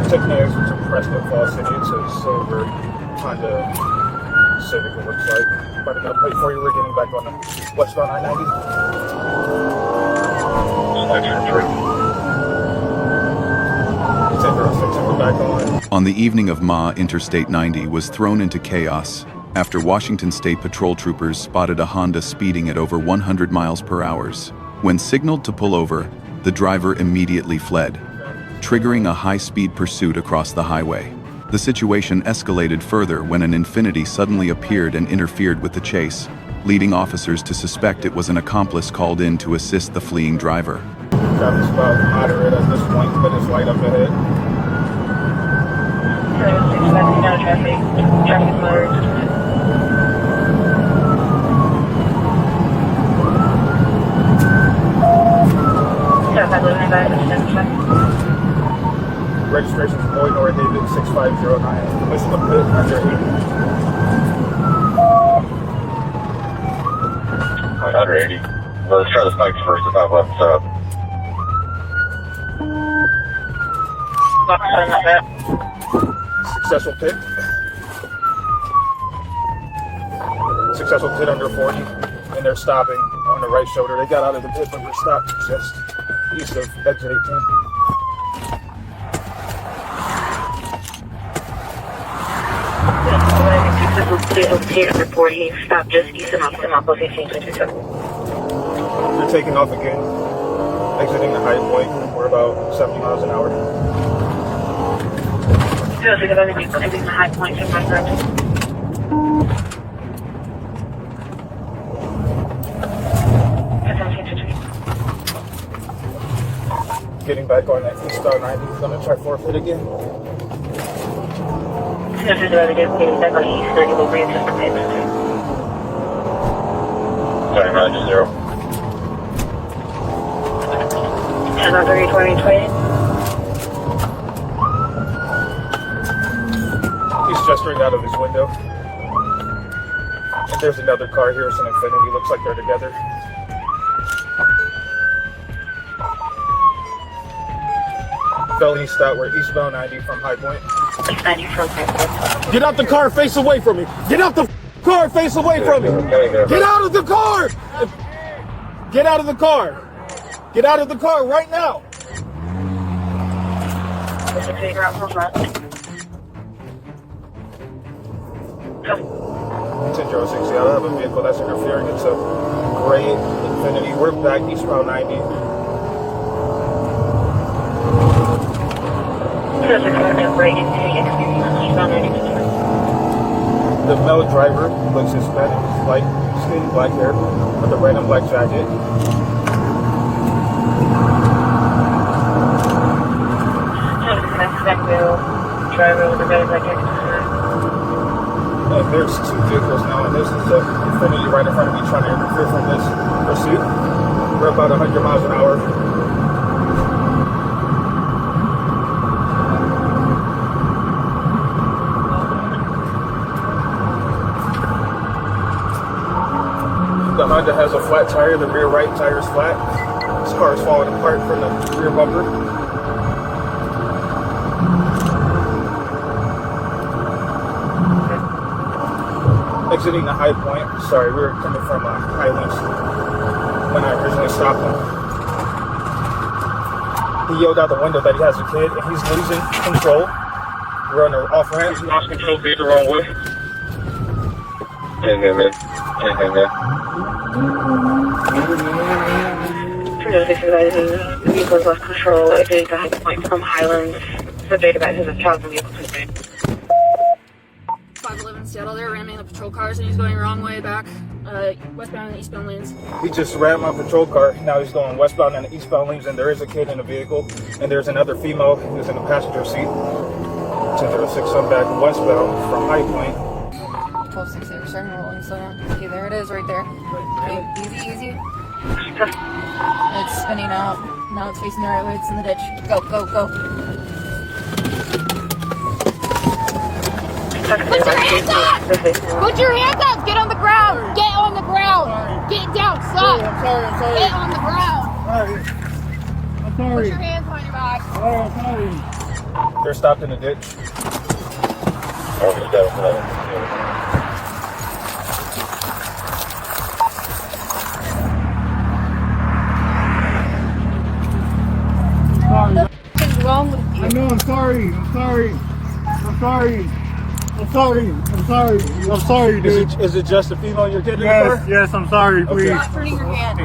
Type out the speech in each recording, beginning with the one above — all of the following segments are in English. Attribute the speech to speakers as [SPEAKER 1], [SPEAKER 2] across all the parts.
[SPEAKER 1] taking the exit to Preston Falls City. It's a silver Honda Civic, it looks like. But I got to plate for you. We're getting back on the westbound I-90.
[SPEAKER 2] On the evening of Ma, Interstate 90 was thrown into chaos after Washington State Patrol troopers spotted a Honda speeding at over 100 miles per hour. When signaled to pull over, the driver immediately fled, triggering a high-speed pursuit across the highway. The situation escalated further when an Infiniti suddenly appeared and interfered with the chase, leading officers to suspect it was an accomplice called in to assist the fleeing driver.
[SPEAKER 1] Traffic's about moderate at this point, but it's light up ahead.
[SPEAKER 3] Traffic moderate.
[SPEAKER 1] Registration is Boy Nor David 6509. Permission to pit under 80.
[SPEAKER 4] Under 80. Well, let's try the spikes first if I've left up.
[SPEAKER 1] Successful pit. Successful pit under 40. And they're stopping on the right shoulder. They got out of the pit, but we're stopped just east of exit 18.
[SPEAKER 3] Report he stopped just east of Maples 1827.
[SPEAKER 1] They're taking off again, exiting the high point. We're about 70 miles an hour.
[SPEAKER 3] Exiting the high point in my direction.
[SPEAKER 1] Getting back on that eastbound 90. He's gonna try forfeit again.
[SPEAKER 3] Getting back on east 30 will reinvestigate.
[SPEAKER 4] Sorry, Roger, 0.
[SPEAKER 3] 10 on 30, 20, 20.
[SPEAKER 1] He's gesturing out of his window. And there's another car here. It's an Infiniti. Looks like they're together. Felony stop. We're eastbound 90 from High Point.
[SPEAKER 3] 90 from High Point.
[SPEAKER 1] Get out the car, face away from me. Get out the car, face away from me. Get out of the car. Get out of the car. Get out of the car right now.
[SPEAKER 3] Figure out from front.
[SPEAKER 1] 10-060. I have a vehicle that's interfering. It's a gray Infiniti. We're back eastbound 90. The male driver looks Hispanic, light skin, black hair, with a red and black jacket.
[SPEAKER 3] Driver with a red and black jacket.
[SPEAKER 1] And there's two vehicles now, and this is the Infiniti right in front of me trying to interfere from this pursuit. We're about 100 miles an hour. The Honda has a flat tire. The rear right tire is flat. This car is falling apart from the rear bumper. Exiting the High Point. Sorry, we were coming from Highlands when I originally stopped him. He yelled out the window that he has a kid and he's losing control. We're on the off ramp.
[SPEAKER 4] He's lost control, be the wrong way. Hang in, man. Hang in, man.
[SPEAKER 3] The vehicle's lost control, exiting the High Point from Highlands. The database has a child in vehicle today.
[SPEAKER 5] 511 Seattle, they're ramming the patrol cars and he's going the wrong way back, westbound and eastbound lanes.
[SPEAKER 1] He just rammed my patrol car. Now he's going westbound and eastbound lanes, and there is a kid in the vehicle, and there's another female who's in the passenger seat. 10-06, I'm back westbound from High Point.
[SPEAKER 5] 12-6, they were starting rolling, slow down. Okay, there it is right there. Okay, easy, easy. It's spinning out. Now it's facing the right way, it's in the ditch. Go, go, go. Put your hands up! Put your hands up! Get on the ground! Get on the ground! Get down! Stop!
[SPEAKER 1] I'm sorry.
[SPEAKER 5] Get on the ground!
[SPEAKER 1] I'm sorry.
[SPEAKER 5] Put your hands on your back.
[SPEAKER 1] I'm sorry. They're stopped in the ditch.
[SPEAKER 5] What's wrong with you?
[SPEAKER 6] I know, I'm sorry, dude.
[SPEAKER 1] Is it just a female you're getting?
[SPEAKER 6] Yes, I'm sorry, please.
[SPEAKER 5] Stop turning your hand.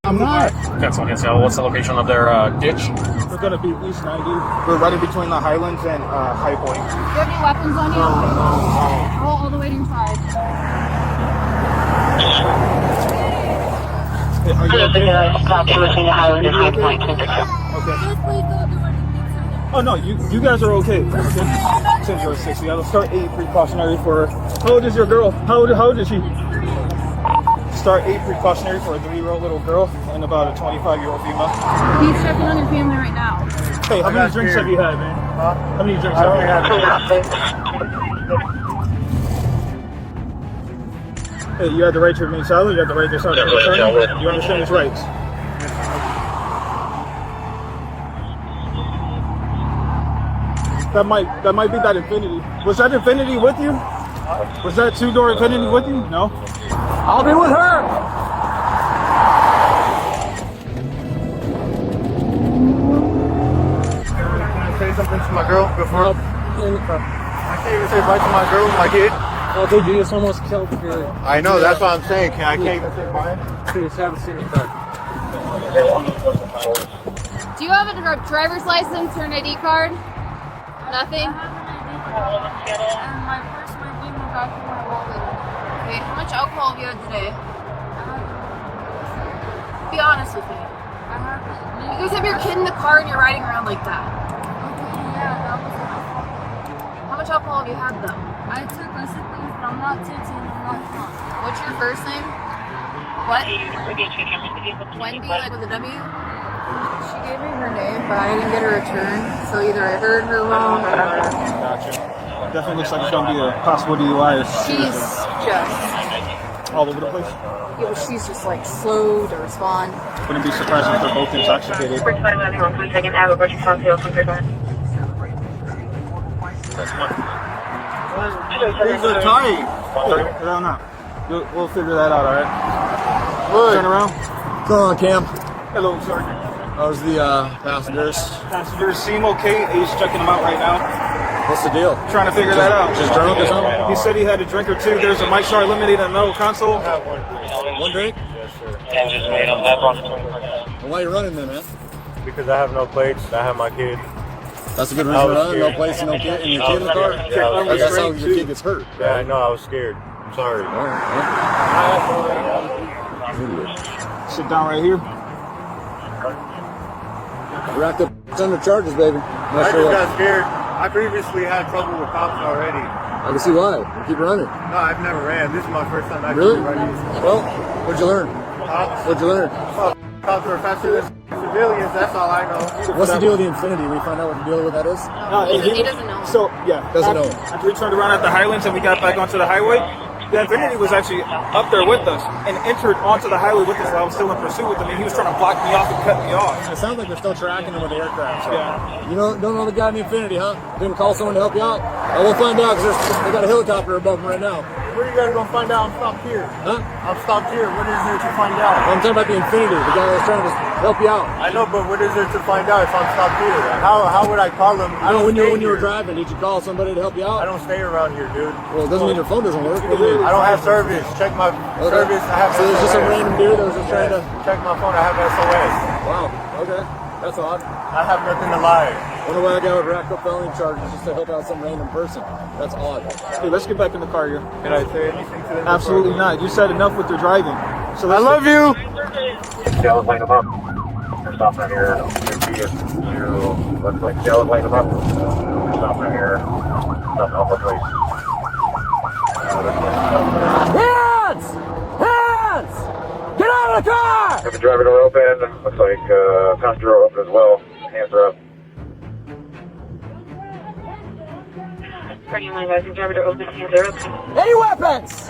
[SPEAKER 6] I'm not.
[SPEAKER 7] Cancel. What's the location of their ditch?
[SPEAKER 1] We're gonna be East 90. We're right in between the Highlands and High Point.
[SPEAKER 5] Do you have any weapons on you? All the way inside.
[SPEAKER 1] Are you okay?
[SPEAKER 3] Stop between the Highlands and High Point.
[SPEAKER 1] Okay. Oh no, you guys are okay. 10-0-6. I'll start 8 precautionary for. How old is your girl? How old is she? Start 8 precautionary for a 3-year-old little girl and about a 25-year-old female.
[SPEAKER 5] He's checking on your family right now.
[SPEAKER 1] Hey, how many drinks have you had, man? How many drinks have you had? Hey, you have the right to remain silent. You have the right to silent. You understand his rights. That might be that Infinity. Was that Infinity with you? Was that 2-door Infinity with you? No.
[SPEAKER 6] I'll be with her. Can I say something to my girl before? I can't even say bye to my girl, my kid.
[SPEAKER 7] Oh, dude, you just almost killed her.
[SPEAKER 6] I know, that's what I'm saying. I can't even say bye.
[SPEAKER 7] Please haven't seen it back.
[SPEAKER 5] Do you have a driver's license or an ID card? Nothing? And my purse might be in the back of my wallet. Okay, how much alcohol have you had today? Be honest with me. You guys have your kid in the car and you're riding around like that. How much alcohol have you had though?
[SPEAKER 8] I took a sip, but I'm not tipsy and I'm not drunk.
[SPEAKER 5] What's your first name? What? Wendy, like with a W? She gave me her name, but I didn't get a return. So either I heard her wrong or
[SPEAKER 1] Gotcha. Definitely looks like it's gonna be a possible DUI.
[SPEAKER 5] she's just,
[SPEAKER 1] All over the place.
[SPEAKER 5] she's just like slow to respond.
[SPEAKER 1] Wouldn't be surprising if they're both intoxicated.
[SPEAKER 6] These are tight.
[SPEAKER 1] I don't know. We'll figure that out, alright? Turn around.
[SPEAKER 6] Come on, Cam.
[SPEAKER 1] Hello, Sergeant.
[SPEAKER 6] How's the passengers?
[SPEAKER 1] Passengers seem okay. He's checking them out right now.
[SPEAKER 6] What's the deal?
[SPEAKER 1] Trying to figure that out.
[SPEAKER 6] Just drunk or something?
[SPEAKER 1] He said he had a drink or two. There's a Mike Star Limited and no console.
[SPEAKER 6] One drink? Well, why are you running then, man?
[SPEAKER 9] Because I have no plates. I have my kid.
[SPEAKER 6] That's a good reason to run. No place and no kid, and your kid in the car. That's how your kid gets hurt.
[SPEAKER 9] Yeah, I know. I was scared. I'm sorry.
[SPEAKER 6] All right.
[SPEAKER 1] Sit down right here.
[SPEAKER 6] Racked up under charges, baby.
[SPEAKER 9] I just got scared. I previously had trouble with cops already.
[SPEAKER 6] I can see why. Keep running.
[SPEAKER 9] No, I've never ran. This is my first time
[SPEAKER 6] Really?
[SPEAKER 9] running.
[SPEAKER 6] Well, what'd you learn?
[SPEAKER 9] Cops,
[SPEAKER 6] What'd you learn?
[SPEAKER 9] cops are faster than civilians. That's all I know.
[SPEAKER 6] What's the deal with the Infinity? We find out what the deal with that is?
[SPEAKER 5] He doesn't know.
[SPEAKER 1] So, yeah.
[SPEAKER 6] Doesn't know.
[SPEAKER 1] After we turned around at the Highlands and we got back onto the highway, the Infinity was actually up there with us and entered onto the highway with us while I was still in pursuit with him, and he was trying to block me off and cut me off.
[SPEAKER 6] It sounds like they're still tracking him with the aircraft. So.
[SPEAKER 1] Yeah.
[SPEAKER 6] You don't know the guy in the Infinity, huh? Didn't call someone to help you out? Oh, we'll find out because they got a helicopter above them right now.
[SPEAKER 9] Where are you guys going to find out? I'm stopped here.
[SPEAKER 6] Huh?
[SPEAKER 9] I'm stopped here. What is there to find out?
[SPEAKER 6] I'm talking about the Infinity, the guy that was trying to help you out.
[SPEAKER 9] I know, but what is there to find out if I'm stopped here? How would I call them? I
[SPEAKER 6] You know,
[SPEAKER 9] don't
[SPEAKER 6] when
[SPEAKER 9] stay
[SPEAKER 6] you were
[SPEAKER 9] here.
[SPEAKER 6] driving, did you call somebody to help you
[SPEAKER 9] I
[SPEAKER 6] out?
[SPEAKER 9] don't stay around here, dude.
[SPEAKER 6] Well, it doesn't mean your phone doesn't work. What do you mean?
[SPEAKER 9] I don't have service. Check my service. I have
[SPEAKER 6] So there's just some
[SPEAKER 9] SOS.
[SPEAKER 6] random dude that was just trying to...
[SPEAKER 9] Check my phone. I have SOS.
[SPEAKER 6] Wow, okay. That's odd.
[SPEAKER 9] I have nothing to lie.
[SPEAKER 6] Wonder why a guy would rack up felony charges just to help out some random person. That's odd.
[SPEAKER 1] Hey, let's get back in the car here.
[SPEAKER 9] Can I say anything to them?
[SPEAKER 1] Absolutely not. You said enough with your driving. So
[SPEAKER 9] I love you.
[SPEAKER 4] Dallas line them up. They're stopping right here. Looks like Dallas line them up. They're stopping right here. Stopping off the place.
[SPEAKER 6] Hands! Hands! Get out of the car!
[SPEAKER 4] Have the driver door open. Looks like passenger door open as well. Hands are up.
[SPEAKER 3] Parking line guys, driver door open, hands are up.
[SPEAKER 6] Any weapons?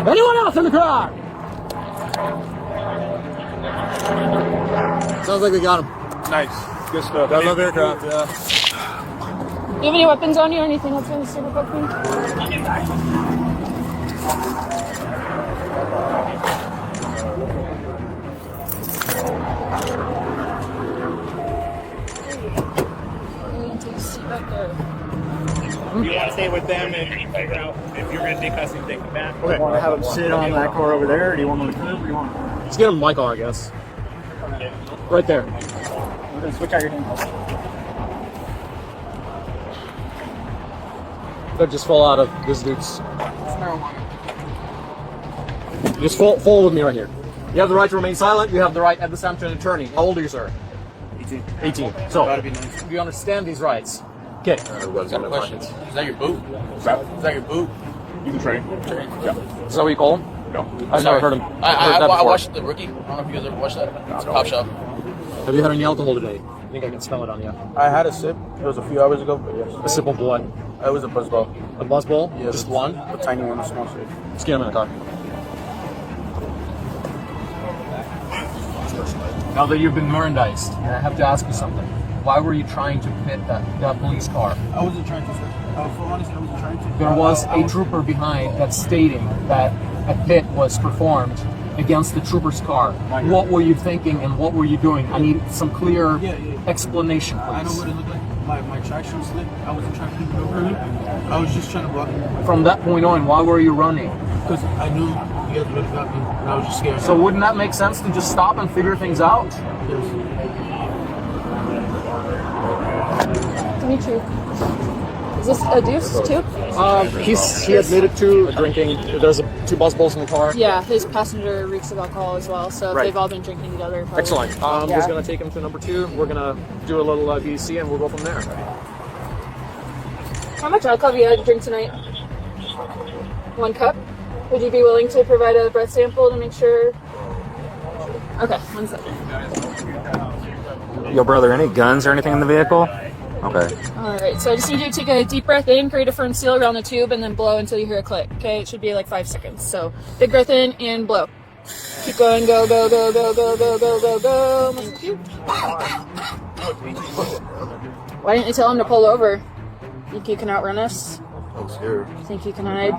[SPEAKER 6] Anyone else in the car? Sounds like they got him.
[SPEAKER 1] Nice. Good stuff.
[SPEAKER 6] That's another aircraft, yeah.
[SPEAKER 8] Do you have any weapons on you or anything that's going to super quick me? Take a seat back there.
[SPEAKER 9] You want to stay with them and figure out if you're going to take us and take them back?
[SPEAKER 1] Okay. Want to have him sit on that car over there, or do you want him on the curb, or do you want him?
[SPEAKER 6] Let's get him my car, I guess. Right there.
[SPEAKER 1] We're going to switch out your name.
[SPEAKER 6] That just fall out of this dude's.
[SPEAKER 1] It's marijuana.
[SPEAKER 6] Just fall with me right here. You have the right to remain silent. You have the right at this time to an attorney. How old are you, sir?
[SPEAKER 9] 18.
[SPEAKER 6] 18. So,
[SPEAKER 9] Gotta be nice.
[SPEAKER 6] do you understand these rights? Okay.
[SPEAKER 7] Got a question. Is that your boot? Is that your boot?
[SPEAKER 9] You can train.
[SPEAKER 6] Is that what you call him?
[SPEAKER 9] No.
[SPEAKER 6] I've never heard him.
[SPEAKER 7] I watched The Rookie. I don't know if you guys ever watched that. It's a cop show.
[SPEAKER 6] Have you had any alcohol today? I think I can smell it on you.
[SPEAKER 10] I had a sip. It was a few hours ago, but yes.
[SPEAKER 6] A sip of what?
[SPEAKER 10] It was a buzzball.
[SPEAKER 6] A buzzball?
[SPEAKER 10] Yes.
[SPEAKER 6] Just one?
[SPEAKER 10] A tiny one, a small sip.
[SPEAKER 6] Let's get him in the car. Now that you've been Mirandized, I have to ask you something. Why were you trying to pit that police car?
[SPEAKER 10] I wasn't trying to, sir. For honestly, I wasn't trying to.
[SPEAKER 6] There was a trooper behind that's stating that a pit was performed against the trooper's car. What were you thinking and what were you doing? I need some clear explanation, please.
[SPEAKER 10] I know what it looked like. My traction slip. I wasn't trying to put it over him. I was just trying to block him.
[SPEAKER 6] From that point on, why were you running?
[SPEAKER 10] Because I knew you guys would have got me, and I was just scared.
[SPEAKER 6] So wouldn't that make sense to just stop and figure things out?
[SPEAKER 10] Yes.
[SPEAKER 8] Dimitri. Is this a deuce too?
[SPEAKER 6] He admitted to drinking. There's two buzzballs in the car.
[SPEAKER 8] Yeah, his passenger reeks of alcohol as well, so
[SPEAKER 6] Right.
[SPEAKER 8] they've all been drinking together. Probably.
[SPEAKER 6] Excellent. I'm just going to take him to number 2. We're going to do a little BC and we'll go from there.
[SPEAKER 8] How much alcohol have you had to drink tonight? 1 cup? Would you be willing to provide a breath sample to make sure? Okay, 1 second.
[SPEAKER 11] Yo, brother, any guns or anything in the vehicle? Okay.
[SPEAKER 8] Alright, so I just need you to take a deep breath in, create a firm seal around the tube, and then blow until you hear a click. Okay, it should be like 5 seconds. So, big breath in and blow. Keep going, go, go, go, go, go, go, go, go, go. Why didn't you tell him to pull over? Think you can outrun us?
[SPEAKER 10] I'm scared.
[SPEAKER 8] Think you can hide?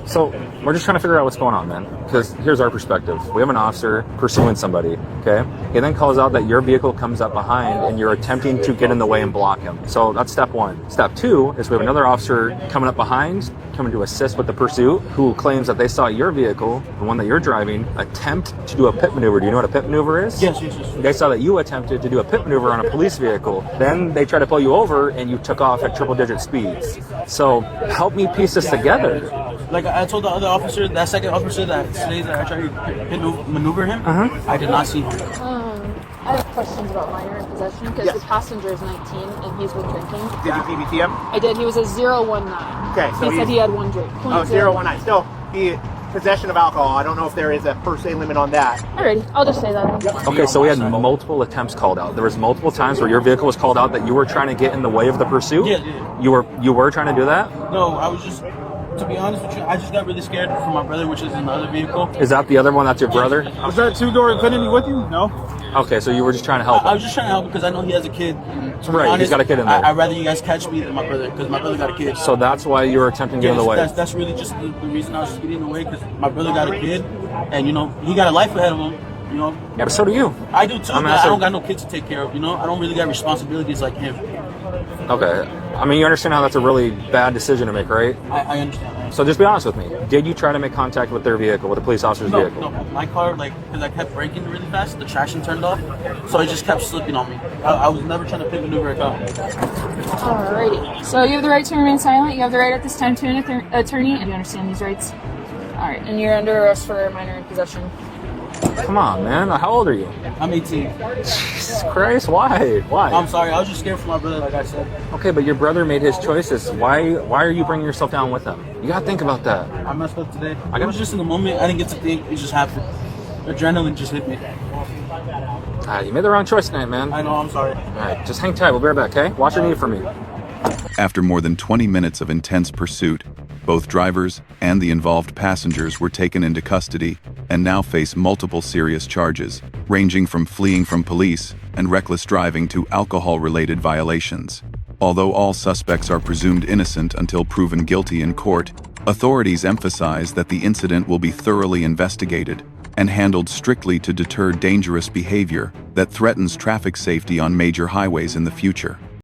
[SPEAKER 11] So, we're just trying to figure out what's going on, man. Because here's our perspective. We have an officer pursuing somebody, okay? He then calls out that your vehicle comes up behind and you're attempting to get in the way and block him. So that's step 1. Step 2 is we have another officer coming up behind, coming to assist with the pursuit, who claims that they saw your vehicle, the one that you're driving, attempt to do a pit maneuver. Do you know what a pit maneuver is?
[SPEAKER 10] Yes.
[SPEAKER 11] They saw that you attempted to do a pit maneuver on a police vehicle. Then they tried to pull you over and you took off at triple-digit speeds. So help me piece this together.
[SPEAKER 10] Like I told the other officer, that second officer that says that I tried to maneuver him, I did not see him.
[SPEAKER 8] I have questions about minor in possession because the passenger is 19 and he's been drinking.
[SPEAKER 9] Did you PBT him?
[SPEAKER 8] I did. He was a 019.
[SPEAKER 9] Okay, so
[SPEAKER 8] he said he had 1 drink.
[SPEAKER 9] Oh, 019. Still, he possession of alcohol. I don't know if there is a per se limit on that.
[SPEAKER 8] Alrighty, I'll just say that.
[SPEAKER 11] Okay, so we had multiple attempts called out. There was multiple times where your vehicle was called out that you were trying to get in the way of the pursuit.
[SPEAKER 10] Yeah.
[SPEAKER 11] You were trying to do that?
[SPEAKER 10] No, I was just, to be honest with you, I just got really scared for my brother, which is in the other vehicle.
[SPEAKER 11] Is that the other one? That's your brother?
[SPEAKER 1] Was that 2-door Infinity with you? No?
[SPEAKER 11] Okay, so you were just trying to help
[SPEAKER 10] I
[SPEAKER 11] him.
[SPEAKER 10] was just trying to help because I know he has a kid. To be
[SPEAKER 11] Right, he's
[SPEAKER 10] honest,
[SPEAKER 11] got a kid in there.
[SPEAKER 10] I'd rather you guys catch me than my brother because my brother got a kid.
[SPEAKER 11] So that's why you were attempting to get in the way.
[SPEAKER 10] That's really just the reason I was just getting in the way because my brother got a kid and, he got a life ahead of him,
[SPEAKER 11] Yeah, but so do you.
[SPEAKER 10] I do too,
[SPEAKER 11] I mean,
[SPEAKER 10] but I don't got no kids to take care of, I don't really got responsibilities like him.
[SPEAKER 11] Okay. I mean, you understand how that's a really bad decision to make, right?
[SPEAKER 10] I understand that.
[SPEAKER 11] So just be honest with me. Did you try to make contact with their vehicle, with the police officer's vehicle?
[SPEAKER 10] No, my car, because I kept braking really fast, the traction turned off, so it just kept slipping on me. I was never trying to pit maneuver a car.
[SPEAKER 8] Alrighty. So you have the right to remain silent. You have the right at this time to an attorney. And you understand these rights? Alright, and you're under arrest for minor in possession.
[SPEAKER 11] Come on, man. How old are you?
[SPEAKER 10] I'm 18.
[SPEAKER 11] Jesus Christ, why?
[SPEAKER 10] I'm sorry, I was just scared for my brother, like I said.
[SPEAKER 11] Okay, but your brother made his choices. Why are you bringing yourself down with him? You gotta think about that.
[SPEAKER 10] I messed up today. It was just in the moment. I didn't get to think. It just happened. Adrenaline just hit me.
[SPEAKER 11] You made the wrong choice tonight, man.
[SPEAKER 10] I know, I'm sorry.
[SPEAKER 11] Alright, just hang tight. We'll be right back, okay? Watch your knee for me.
[SPEAKER 2] After more than 20 minutes of intense pursuit, both drivers and the involved passengers were taken into custody and now face multiple serious charges, ranging from fleeing from police and reckless driving to alcohol-related violations. Although all suspects are presumed innocent until proven guilty in court, authorities emphasize that the incident will be thoroughly investigated and handled strictly to deter dangerous behavior that threatens traffic safety on major highways in the future.